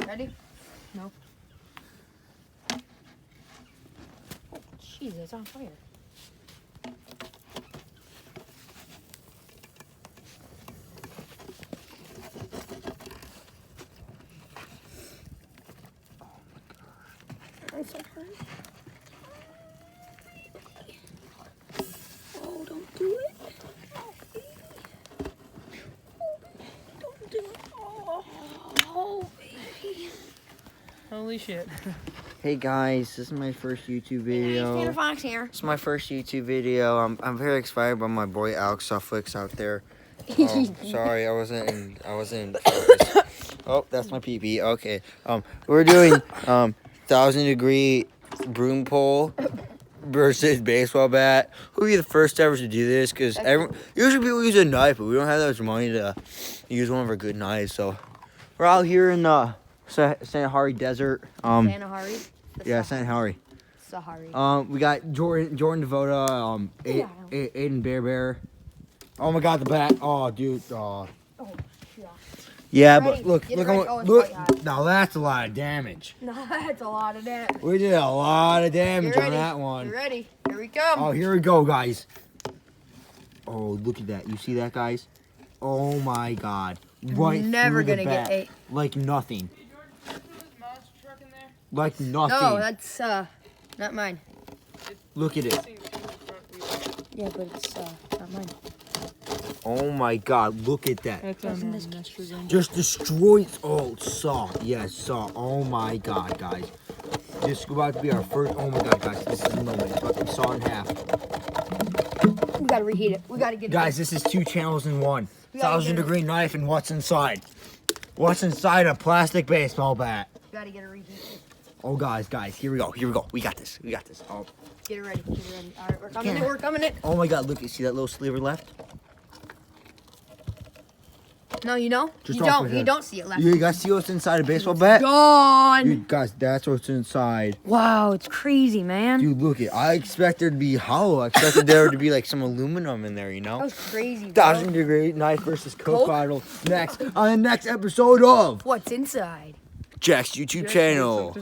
Ready? No. Oh, jeez, it's on fire. I'm so hurt. Oh, don't do it. Oh, baby. Oh, baby. Don't do it. Oh, baby. Holy shit. Hey guys, this is my first YouTube video. Hey, Fox here. It's my first YouTube video. I'm very excited by my boy Alex Sufflix out there. Sorry, I wasn't in focus. Oh, that's my pee-pee. Okay. We're doing 1,000-degree broom pole versus baseball bat. Who'll be the first ever to do this? Because usually people use a knife, but we don't have that much money to use one of our good knives. So we're out here in the Sahara Desert. Sahari? Yeah, Sahari. Sahari. We got Jordan Devoda, Aiden Bear. Oh my God, the bat. Oh, dude. Oh. Yeah, but look. Now that's a lot of damage. No, that's a lot of damage. We did a lot of damage on that one. You ready? Here we come. Oh, here we go, guys. Oh, look at that. You see that, guys? Oh my God. Right Never through the gonna bat. get ate. Like nothing. Like nothing. No, that's not mine. Look at it. Yeah, but it's not mine. Oh my God, look at that. That's Just destroyed. Oh, saw. Yes, saw. Oh my God, guys. This is about to be our first. Oh my God, guys. This is the moment. It's about to be saw in half. We gotta reheat it. We gotta get Guys, it. this is 2 channels in one. 1,000-degree knife and what's inside. What's inside a plastic baseball bat? We gotta get it reheated. Oh, guys, here we go. We got this. Oh. Get it ready. All right, we're coming in. Oh my God, look, you see that little sliver left? No, you know? Just you off don't. with You it. don't see it left. You guys see what's inside a baseball bat? Gone. Dude, guys, that's what's inside. Wow, it's crazy, man. Dude, look it. I expect there to be hollow. I expected there to be like some aluminum in there, you know? That was crazy, bro. 1,000-degree knife versus Coke bottle. Next, on the next episode of What's inside? Jack's YouTube channel.